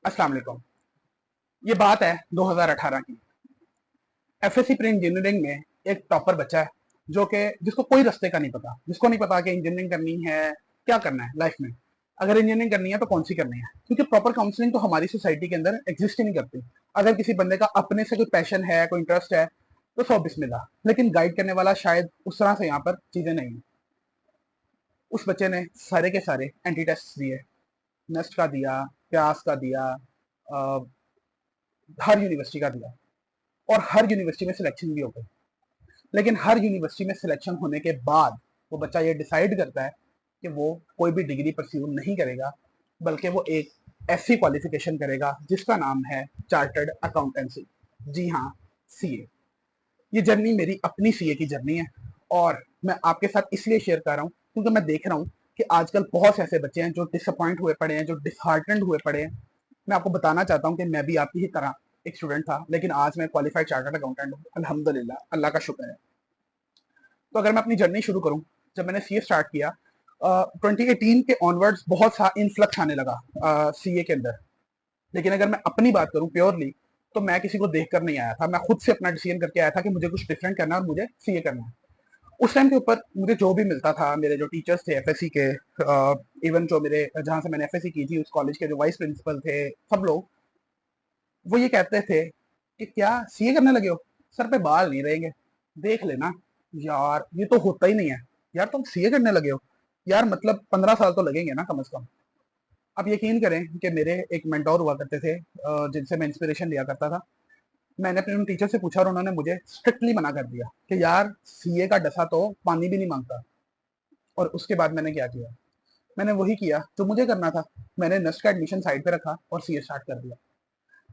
अस्सलाम वालेकुम। ये बात है 2018 की। एफएससी प्री इंजीनियरिंग में एक टॉपर बच्चा है जो कि जिसको कोई रास्ते का नहीं पता, जिसको नहीं पता कि इंजीनियरिंग करनी है, क्या करना है लाइफ में। अगर इंजीनियरिंग करनी है तो कौन सी करनी है, क्योंकि प्रॉपर काउंसलिंग तो हमारी सोसाइटी के अंदर एग्जिस्ट ही नहीं करती। अगर किसी बंदे का अपने से कोई पैशन है, कोई इंटरेस्ट है, तो सौ बिस्मिल्लाह, लेकिन गाइड करने वाला शायद उस तरह से यहाँ पर चीजें नहीं है। उस बच्चे ने सारे के सारे एंटी टेस्ट दिए, नेस्ट का दिया, प्यास का दिया, हर यूनिवर्सिटी का दिया, और हर यूनिवर्सिटी में सिलेक्शन भी हो गई। लेकिन हर यूनिवर्सिटी में सिलेक्शन होने के बाद वो बच्चा ये डिसाइड करता है कि वो कोई भी डिग्री परस्यू नहीं करेगा, बल्कि वो एक ऐसी क्वालिफिकेशन करेगा जिसका नाम है चार्टर्ड अकाउंटेंसी। जी हाँ, सीए। ये जर्नी मेरी अपनी सीए की जर्नी है, और मैं आपके साथ इसलिए शेयर कर रहा हूँ क्योंकि मैं देख रहा हूँ कि आजकल बहुत से ऐसे बच्चे हैं जो डिसअपॉइंट हुए पड़े हैं, जो डिसहार्टेंड हुए पड़े हैं। मैं आपको बताना चाहता हूँ कि मैं भी आपकी ही तरह एक स्टूडेंट था, लेकिन आज मैं क्वालिफाइड चार्टर्ड अकाउंटेंट हूँ, अल्हम्दुलिल्लाह, अल्लाह का शुक्र है। तो अगर मैं अपनी जर्नी शुरू करूं, जब मैंने सीए स्टार्ट किया, 2018 के ऑनवर्ड्स बहुत सा इन्फ्लक्स आने लगा सीए के अंदर। लेकिन अगर मैं अपनी बात करूं प्योरली, तो मैं किसी को देख कर नहीं आया था, मैं खुद से अपना डिसीजन करके आया था कि मुझे कुछ डिफरेंट करना है और मुझे सीए करना है। उस टाइम के ऊपर मुझे जो भी मिलता था, मेरे जो टीचर्स थे एफएससी के, इवन जो मेरे जहां से मैंने एफएससी की थी उस कॉलेज के जो वाइस प्रिंसिपल थे, सब लोग वो ये कहते थे कि क्या सीए करने लगे हो, सर पे बाल नहीं रहेंगे, देख लेना। यार ये तो होता ही नहीं है। यार तुम सीए करने लगे हो, यार मतलब 15 साल तो लगेंगे ना कम से कम। अब यकीन करें कि मेरे एक मेंटोर हुआ करते थे, जिनसे मैं इंस्पिरेशन लिया करता था। मैंने अपने उन टीचर से पूछा और उन्होंने मुझे स्ट्रिक्टली मना कर दिया कि यार सीए का डसा तो पानी भी नहीं मांगता। और उसके बाद मैंने क्या किया, मैंने वही किया जो मुझे करना था। मैंने नर्स का एडमिशन साइड पे रखा और सीए स्टार्ट कर दिया।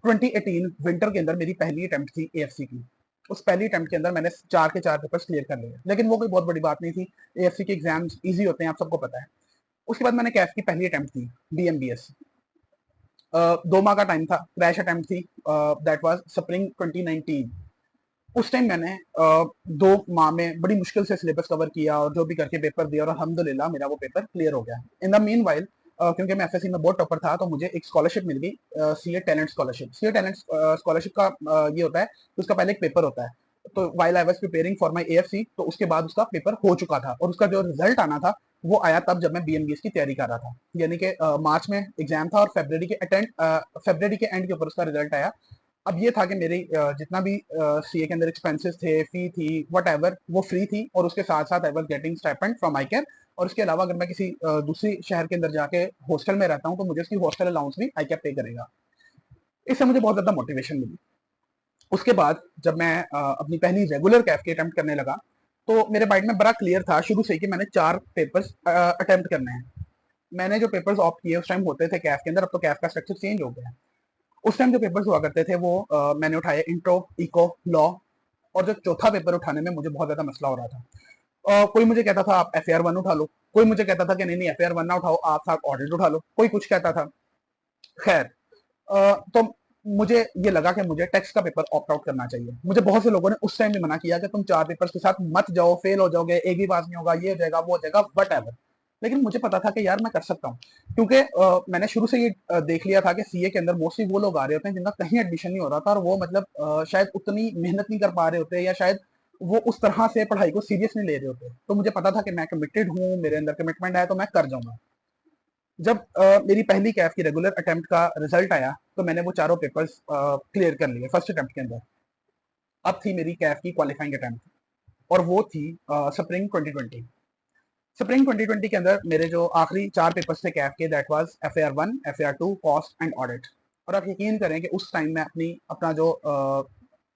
2018 विंटर के अंदर मेरी पहली अटेम्प्ट थी एएफसी की। उस पहली अटेम्प्ट के अंदर मैंने 4 के 4 पेपर्स क्लियर कर लिए, लेकिन वो कोई बहुत बड़ी बात नहीं थी। एएफसी के एग्जाम्स इजी होते हैं, आप सबको पता है। उसके बाद मैंने कैफ की पहली अटेम्प्ट थी, बीएमबीएस। 2 माह का टाइम था, क्रैश अटेम्प्ट थी, दैट वाज स्प्रिंग 2019। उस टाइम मैंने 2 माह में बड़ी मुश्किल से सिलेबस कवर किया और जो भी करके पेपर दिया, और अल्हम्दुलिल्लाह मेरा वो पेपर क्लियर हो गया। इन द मीन वाइल, क्योंकि मैं एफएससी में बहुत टॉपर था, तो मुझे एक स्कॉलरशिप मिल गई, CA talent scholarship. CA talent scholarship का ये होता है कि उसका पहले एक पेपर होता है। तो while I was preparing for my AFC, तो उसके बाद उसका पेपर हो चुका था, और उसका जो रिजल्ट आना था वो आया तब जब मैं बीएमबीएस की तैयारी कर रहा था। यानी कि मार्च में एग्जाम था और फरवरी के एंड के ऊपर उसका रिजल्ट आया। अब ये था कि मेरी जितना भी सीए के अंदर एक्सपेंसेस थे, फी थी, वट एवर, वो फ्री थी, और उसके साथ साथ I was getting stipend from I cap. और उसके अलावा अगर मैं किसी दूसरी शहर के अंदर जाके हॉस्टल में रहता हूँ तो मुझे उसकी हॉस्टल अलाउंस भी आई कैप पे करेगा। इससे मुझे बहुत ज्यादा मोटिवेशन मिली। उसके बाद जब मैं अपनी पहली रेगुलर कैफ की अटेम्प्ट करने लगा, तो मेरे माइंड में बड़ा क्लियर था शुरू से ही कि मैंने 4 पेपर्स अटेम्प्ट करने हैं। मैंने जो पेपर्स ऑप्ट किए उस टाइम होते थे कैफ के अंदर, अब तो कैफ का स्ट्रक्चर चेंज हो गया है। उस टाइम जो पेपर्स हुआ करते थे वो मैंने उठाए इंट्रो, इको, लॉ। और जो चौथा पेपर उठाने में मुझे बहुत ज्यादा मसला हो रहा था। कोई मुझे कहता था आप FAR 1 उठा लो, कोई मुझे कहता था कि नहीं नहीं FAR 1 ना उठाओ, आप साथ ऑडिट उठा लो, कोई कुछ कहता था। खैर, तो मुझे ये लगा कि मुझे टैक्स का पेपर ऑप्ट आउट करना चाहिए। मुझे बहुत से लोगों ने उस टाइम भी मना किया कि तुम 4 पेपर्स के साथ मत जाओ, फेल हो जाओगे, एक भी पास नहीं होगा, ये हो जाएगा, वो हो जाएगा, वट एवर। लेकिन मुझे पता था कि यार मैं कर सकता हूँ, क्योंकि मैंने शुरू से ये देख लिया था कि सीए के अंदर मोस्टली वो लोग आ रहे होते हैं जिनका कहीं एडमिशन नहीं हो रहा था, और वो मतलब शायद उतनी मेहनत नहीं कर पा रहे होते, या शायद वो उस तरह से पढ़ाई को सीरियस नहीं ले रहे होते। तो मुझे पता था कि मैं कमिटेड हूँ, मेरे अंदर कमिटमेंट है, तो मैं कर जाऊंगा। जब मेरी पहली कैफ की रेगुलर अटेम्प्ट का रिजल्ट आया, तो मैंने वो चारों पेपर्स क्लियर कर लिए फर्स्ट अटेम्प्ट के अंदर। अब थी मेरी कैफ की क्वालिफाइंग अटेम्प्ट, और वो थी स्प्रिंग 2020। स्प्रिंग 2020 के अंदर मेरे जो आखिरी 4 पेपर्स थे कैफ के, that was FAR 1, FAR 2, cost and audit. और आप यकीन करें कि उस टाइम मैं अपना जो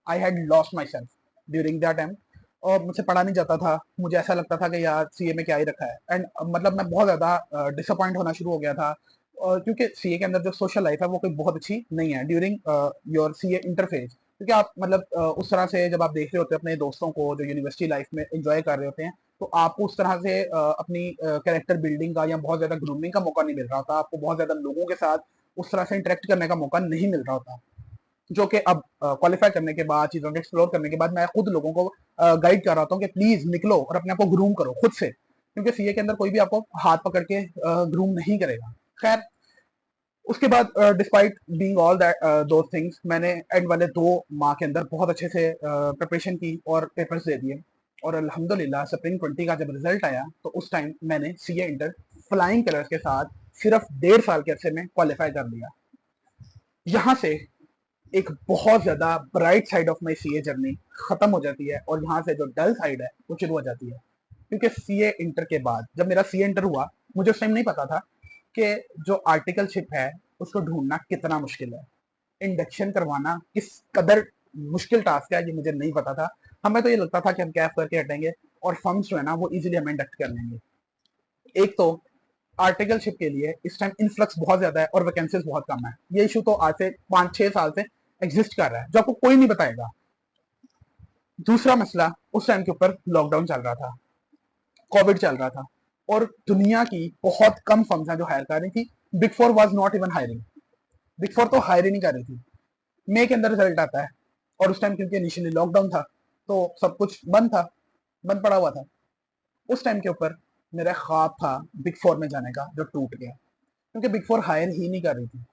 I had lost my self during that time, और मुझसे पढ़ा नहीं जाता था। मुझे ऐसा लगता था कि यार सीए में क्या ही रखा है, एंड मतलब मैं बहुत ज़्यादा डिसअपॉइंट होना शुरू हो गया था। और क्योंकि सीए के अंदर जो सोशल लाइफ है वो कोई बहुत अच्छी नहीं है ड्यूरिंग योर सीए इंटरफेस, क्योंकि आप मतलब उस तरह से जब आप देख रहे होते हैं अपने दोस्तों को जो यूनिवर्सिटी लाइफ में एंजॉय कर रहे होते हैं, तो आपको उस तरह से अपनी कैरेक्टर बिल्डिंग का या बहुत ज्यादा ग्रूमिंग का मौका नहीं मिल रहा होता, आपको बहुत ज्यादा लोगों के साथ उस तरह से इंटरेक्ट करने का मौका नहीं मिल रहा होता। जो कि अब क्वालिफाई करने के बाद, चीजों को एक्सप्लोर करने के बाद, मैं खुद लोगों को गाइड कर रहा हूँ कि प्लीज निकलो और अपने आप को ग्रूम करो खुद से, क्योंकि सीए के अंदर कोई भी आपको हाथ पकड़ के ग्रूम नहीं करेगा। खैर, उसके बाद despite being all that those things, मैंने एंड वाले 2 माह के अंदर बहुत अच्छे से प्रिपरेशन की और पेपर्स दे दिए। और अल्हम्दुलिल्लाह स्प्रिंग 20 का जब रिजल्ट आया तो उस टाइम मैंने सीए इंटर फ्लाइंग कलर्स के साथ सिर्फ 1.5 साल के अरसे में क्वालिफाई कर लिया। यहाँ से एक बहुत ज्यादा bright side of my CA journey खत्म हो जाती है और यहाँ से जो डल साइड है वो शुरू हो जाती है। क्योंकि सीए इंटर के बाद जब मेरा सीए इंटर हुआ, मुझे उस टाइम नहीं पता था कि जो आर्टिकलशिप है उसको ढूंढना कितना मुश्किल है, इंडक्शन करवाना किस कदर मुश्किल टास्क है, ये मुझे नहीं पता था। हमें तो ये लगता था कि हम कैफ करके हटेंगे और फर्म्स जो है ना वो इजीली हमें इंडक्ट कर लेंगे। एक तो आर्टिकलशिप के लिए इस टाइम इनफ्लक्स बहुत ज्यादा है और वैकेंसीज बहुत कम है। ये इशू तो आज से 5-6 साल से एग्जिस्ट कर रहा है, जो आपको कोई नहीं बताएगा। दूसरा मसला, उस टाइम के ऊपर लॉकडाउन चल रहा था, कोविड चल रहा था और दुनिया की बहुत कम फर्म्स हैं जो हायर कर रही थी। Big four was not even hiring, big four तो हायर ही नहीं कर रही थी। मई के अंदर रिजल्ट आता है और उस टाइम क्योंकि इनिशियली लॉकडाउन था तो सब कुछ बंद था, बंद पड़ा हुआ था। उस टाइम के ऊपर मेरा ख्वाब था बिग फोर में जाने का, जो टूट गया क्योंकि बिग फोर हायर ही नहीं कर रही थी।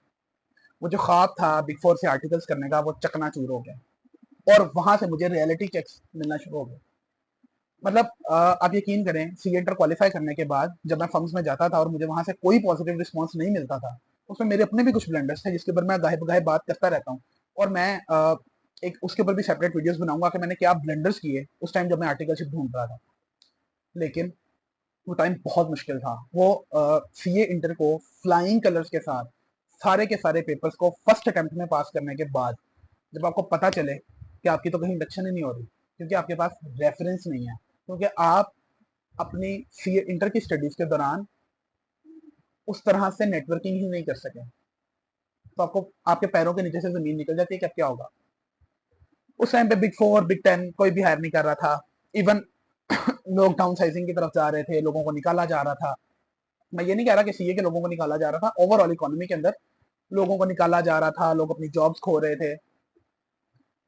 वो जो ख्वाब था बिग फोर से आर्टिकल्स करने का वो चकनाचूर हो गया और वहां से मुझे रियलिटी चेक्स मिलना शुरू हो गए। मतलब आप यकीन करें, सी इंटर क्वालिफाई करने के बाद जब मैं फर्म्स में जाता था और मुझे वहां से कोई पॉजिटिव रिस्पॉन्स नहीं मिलता था, उसमें मेरे अपने भी कुछ ब्लंडर्स थे जिसके ऊपर मैं गाहे बगाहे बात करता रहता हूँ। और मैं एक उसके ऊपर भी सेपरेट वीडियोस बनाऊंगा कि मैंने क्या ब्लंडर्स किए उस टाइम जब मैं आर्टिकलशिप ढूंढ रहा था। लेकिन वो टाइम बहुत मुश्किल था। वो सीए इंटर को फ्लाइंग कलर्स के साथ सारे के सारे पेपर्स को फर्स्ट अटेम्प्ट में पास करने के बाद जब आपको पता चले कि आपकी तो कहीं इंडक्शन ही नहीं हो रही क्योंकि आपके पास रेफरेंस नहीं है, क्योंकि आप अपनी सीए इंटर की स्टडीज के दौरान उस तरह से नेटवर्किंग ही नहीं कर सके, तो आपको आपके पैरों के नीचे से जमीन निकल जाती है कि अब क्या होगा। उस टाइम पे बिग फोर बिग टेन कोई भी हायर नहीं कर रहा था। इवन लोग डाउन साइजिंग की तरफ जा रहे थे, लोगों को निकाला जा रहा था। मैं ये नहीं कह रहा कि सीए के लोगों को निकाला जा रहा था, ओवरऑल इकोनॉमी के अंदर लोगों को निकाला जा रहा था, लोग अपनी जॉब्स खो रहे थे।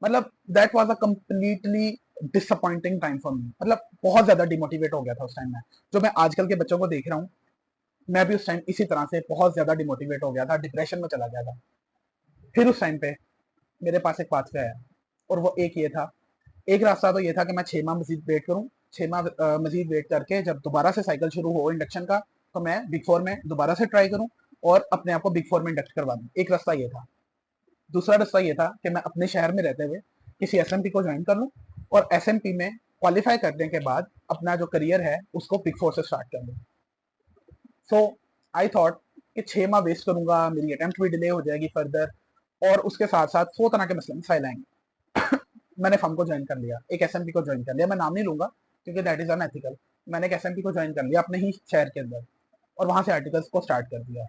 मतलब that was a completely disappointing time for me. मतलब बहुत ज्यादा डिमोटिवेट हो गया था उस टाइम में। जो मैं आजकल के बच्चों को देख रहा हूँ, मैं भी उस टाइम इसी तरह से बहुत ज्यादा डिमोटिवेट हो गया था, डिप्रेशन में चला गया था। फिर उस टाइम पे मेरे पास एक पाथवे आया और वो एक ये था, एक रास्ता तो ये था कि मैं 6 माह मजीद वेट करूँ, 6 माह मजीद वेट करके जब दोबारा से साइकिल शुरू हो इंडक्शन का तो मैं बिग फोर में दोबारा से ट्राई करूँ और अपने आप को बिग फोर में इंडक्ट करवा दूँ। एक रास्ता ये था। दूसरा रास्ता ये था कि मैं अपने शहर में रहते हुए किसी एसएमपी को ज्वाइन कर लूँ और एसएमपी में क्वालिफाई करने के बाद अपना जो करियर है उसको बिग फोर से स्टार्ट कर लूँ। सो आई थॉट कि 6 माह वेस्ट करूंगा, मेरी अटेम्प्ट भी डिले हो जाएगी फर्दर और उसके साथ साथ 100 तरह के मसले मसाइल आएंगे। मैंने फर्म को ज्वाइन कर लिया, एक एसएमपी को ज्वाइन कर लिया। मैं नाम नहीं लूंगा क्योंकि दैट इज अनएथिकल। मैंने एक एसएमपी को ज्वाइन कर लिया अपने ही शहर के अंदर और वहां से आर्टिकल्स को स्टार्ट कर दिया।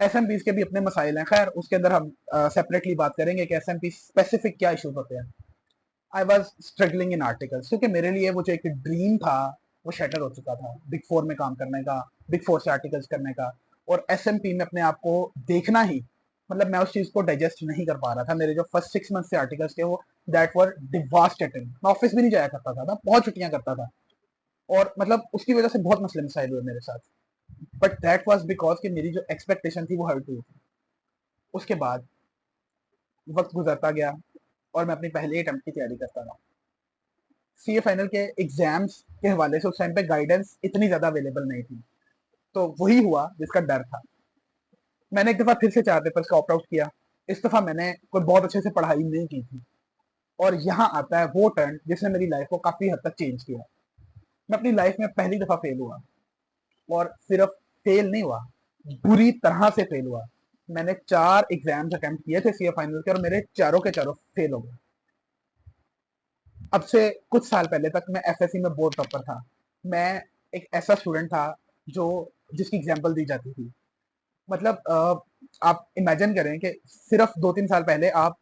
एसएमपीज के भी अपने मसाइल हैं, खैर उसके अंदर हम सेपरेटली बात करेंगे कि एसएमपी स्पेसिफिक क्या इश्यूज होते हैं। I was struggling in articles क्योंकि मेरे लिए वो जो एक ड्रीम था वो शटर हो चुका था, बिग फोर में काम करने का, बिग फोर से आर्टिकल्स करने का और एसएमपी में अपने आप को देखना ही। मतलब मैं उस चीज को डाइजेस्ट नहीं कर पा रहा था। मेरे जो फर्स्ट 6 मंथ से आर्टिकल्स थे वो दैट वर डिवास्टेटिंग। मैं ऑफिस भी नहीं जाया करता था, मैं बहुत छुट्टियां करता था और मतलब उसकी वजह से बहुत मसले मसाइल हुए मेरे साथ। बट दैट वाज बिकॉज कि मेरी जो एक्सपेक्टेशन थी वो हाई टू थी। उसके बाद वक्त गुजरता गया और मैं अपनी पहली अटेम्प्ट की तैयारी करता रहा। सीए फाइनल के एग्जाम्स के हवाले से उस टाइम पे गाइडेंस इतनी ज्यादा अवेलेबल नहीं थी, तो वही हुआ जिसका डर था। मैंने एक दफा फिर से 4 पेपर्स का ऑप्ट आउट किया। इस दफा मैंने कोई बहुत अच्छे से पढ़ाई नहीं की थी और यहाँ आता है वो टर्न जिसने मेरी लाइफ को काफी हद तक चेंज किया। मैं अपनी लाइफ में पहली दफा फेल हुआ और सिर्फ फेल नहीं हुआ, बुरी तरह से फेल हुआ। मैंने 4 एग्जाम्स अटेम्प्ट किए थे सीए फाइनल के और मेरे चारों के चारों फेल हो गए। अब से कुछ साल पहले तक मैं एफएससी में बोर्ड टॉपर था। मैं एक ऐसा स्टूडेंट था जो जिसकी एग्जाम्पल दी जाती थी। मतलब आप इमेजिन करें कि सिर्फ 2-3 साल पहले आप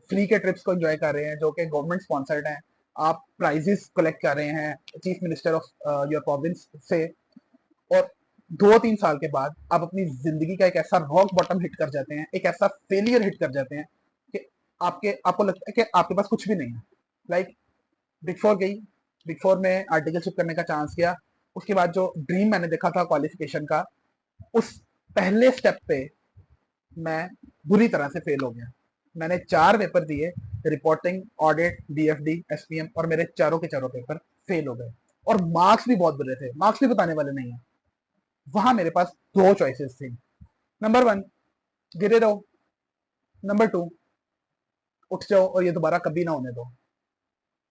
फ्री के ट्रिप्स को एंजॉय कर रहे हैं जो कि गवर्नमेंट स्पॉन्सर्ड हैं, आप प्राइजेस कलेक्ट कर रहे हैं chief minister of your province से, और 2-3 साल के बाद आप अपनी जिंदगी का एक ऐसा रॉक बॉटम हिट कर जाते हैं, एक ऐसा फेलियर हिट कर जाते हैं कि आपको लगता है कि आपके पास कुछ भी नहीं है। लाइक बिग फोर गई, बिग फोर में आर्टिकलशिप करने का चांस किया। उसके बाद जो ड्रीम मैंने देखा था क्वालिफिकेशन का, उस पहले स्टेप पे मैं बुरी तरह से फेल हो गया। मैंने 4 पेपर दिए, रिपोर्टिंग, ऑडिट, डीएफडी, एसपीएम, और मेरे चारों के चारों पेपर फेल हो गए। और मार्क्स भी बहुत बुरे थे, मार्क्स भी बताने वाले नहीं है। वहां मेरे पास 2 चॉइसेस थी। नंबर 1, गिरे रहो। नंबर 2, उठ जाओ और ये दोबारा कभी ना होने दो।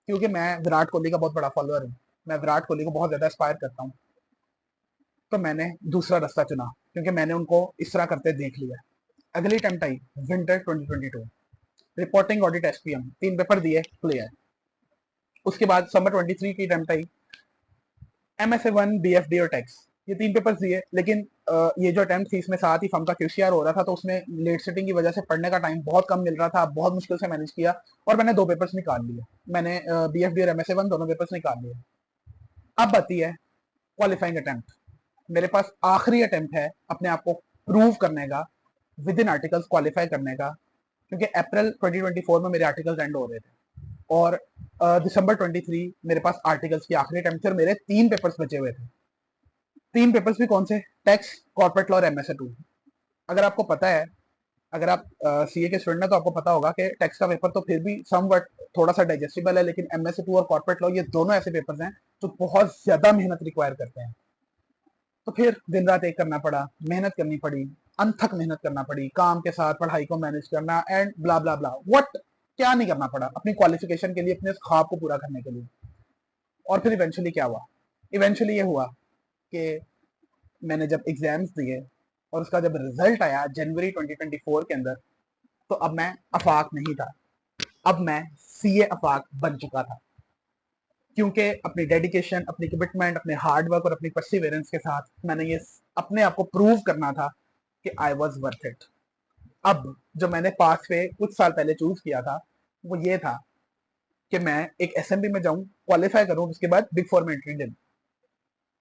क्योंकि मैं विराट कोहली का बहुत बड़ा फॉलोअर हूँ, मैं विराट कोहली को बहुत ज्यादा एस्पायर करता हूँ, तो मैंने दूसरा रास्ता चुना, क्योंकि मैंने उनको इस तरह करते देख लिया। अगली अटेम्प्ट आई winter 2022, reporting, audit, SPM, 3 paper दिए, क्लियर। उसके बाद समर 23 की अटेम्प्ट आई, एमएसए 1, बीएफडी और टैक्स। ये 3 पेपर दिए, लेकिन ये जो अटेम्प्ट थी इसमें साथ ही फर्म का क्यूसीआर हो रहा था, तो उसमें लेट सिटिंग की वजह से पढ़ने का टाइम बहुत कम मिल रहा था, बहुत मुश्किल से मैनेज किया, और मैंने 2 पेपर्स निकाल लिए। मैंने बीएफडी और एमएसए 1 दोनों पेपर्स निकाल लिए। अब आती है क्वालिफाइंग अटेम्प्ट। मेरे पास आखिरी अटेम्प्ट है अपने आप को प्रूव करने का, विद इन आर्टिकल्स क्वालिफाई करने का, क्योंकि अप्रैल 2024 में मेरे आर्टिकल्स एंड हो रहे थे, और दिसंबर 23 मेरे पास आर्टिकल्स की आखिरी अटेम्प्ट थे, और मेरे 3 पेपर्स बचे हुए थे। 3 पेपर्स भी कौन से? टैक्स, कॉर्पोरेट लॉ और एमएसए 2। अगर आपको पता है, अगर आप सीए के स्टूडेंट हैं तो आपको पता होगा कि टैक्स का पेपर तो फिर भी समवट थोड़ा सा डाइजेस्टिबल है, लेकिन एमएसए 2 और कॉर्पोरेट लॉ ये दोनों ऐसे पेपर्स हैं जो बहुत ज्यादा मेहनत रिक्वायर करते हैं। तो फिर दिन रात एक करना पड़ा, मेहनत करनी पड़ी, अनथक मेहनत करना पड़ी, काम के साथ पढ़ाई को मैनेज करना, and blah blah blah what, क्या नहीं करना पड़ा अपनी क्वालिफिकेशन के लिए, अपने उस ख्वाब को पूरा करने के लिए। और फिर इवेंचुअली क्या हुआ? इवेंचुअली ये हुआ कि मैंने जब एग्जाम्स दिए और उसका जब रिजल्ट आया जनवरी 2024 के अंदर, तो अब मैं अफाक नहीं था, अब मैं सीए अफाक बन चुका था। क्योंकि अपनी डेडिकेशन, अपनी कमिटमेंट, अपने हार्डवर्क और अपनी परसिवेरेंस के साथ मैंने ये अपने आप को प्रूव करना था कि आई वॉज वर्थ इट। अब जो मैंने पाथवे कुछ साल पहले चूज किया था वो ये था कि मैं एक एसएमबी में जाऊं, क्वालिफाई करूं, उसके बाद बिग फोर में एंट्री ले।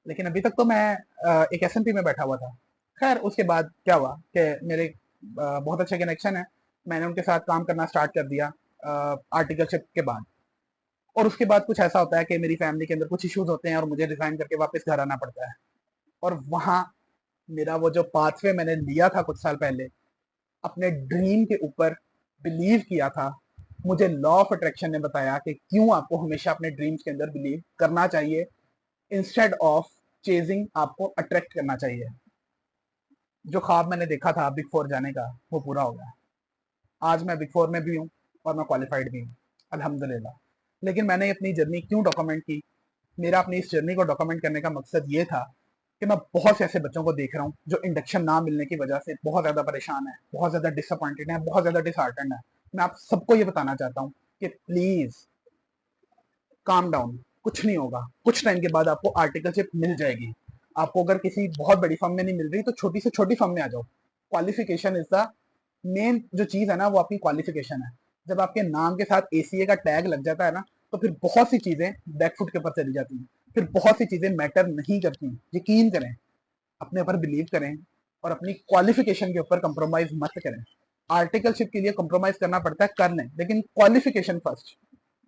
लेकिन अभी तक तो मैं एक एसएमपी में बैठा हुआ था। खैर उसके बाद क्या हुआ कि मेरे बहुत अच्छे कनेक्शन है, मैंने उनके साथ काम करना स्टार्ट कर दिया आर्टिकलशिप के बाद। और उसके बाद कुछ ऐसा होता है कि मेरी फैमिली के अंदर कुछ इश्यूज होते हैं और मुझे रिजाइन करके वापस घर आना पड़ता है। और वहां मेरा वो जो पाथवे मैंने लिया था कुछ साल पहले, अपने ड्रीम के ऊपर बिलीव किया था, मुझे लॉ ऑफ अट्रैक्शन ने बताया कि क्यों आपको हमेशा अपने ड्रीम्स के अंदर बिलीव करना चाहिए, इंस्टेड ऑफ चेजिंग आपको अट्रैक्ट करना चाहिए। जो ख्वाब मैंने देखा था बिग फोर जाने का वो पूरा हो गया। आज मैं बिग फोर में भी हूँ और मैं क्वालिफाइड भी हूँ, अल्हम्दुलिल्लाह। लेकिन मैंने अपनी जर्नी क्यों डॉक्यूमेंट की? मेरा अपनी इस जर्नी को डॉक्यूमेंट करने का मकसद ये था कि मैं बहुत से ऐसे बच्चों को देख रहा हूँ जो इंडक्शन ना मिलने की वजह से बहुत ज्यादा परेशान है, बहुत ज्यादा डिसअपॉइंटेड है, बहुत ज्यादा डिसहार्टन है। मैं आप सबको ये बताना चाहता हूँ कि प्लीज काम डाउन, कुछ नहीं होगा, कुछ टाइम के बाद आपको आर्टिकलशिप मिल जाएगी। आपको अगर किसी बहुत बड़ी फर्म में नहीं मिल रही तो छोटी से छोटी फर्म में आ जाओ। क्वालिफिकेशन इज द मेन जो चीज है ना, वो आपकी क्वालिफिकेशन है। जब आपके नाम के साथ एसीए का टैग लग जाता है ना, तो फिर बहुत सी चीजें बैकफुट के ऊपर चली जाती हैं, फिर बहुत सी चीजें मैटर नहीं करती। यकीन करें, अपने ऊपर बिलीव करें, और अपनी क्वालिफिकेशन के ऊपर कंप्रोमाइज मत करें। आर्टिकलशिप के लिए कंप्रोमाइज करना पड़ता है, कर लें, लेकिन क्वालिफिकेशन फर्स्ट।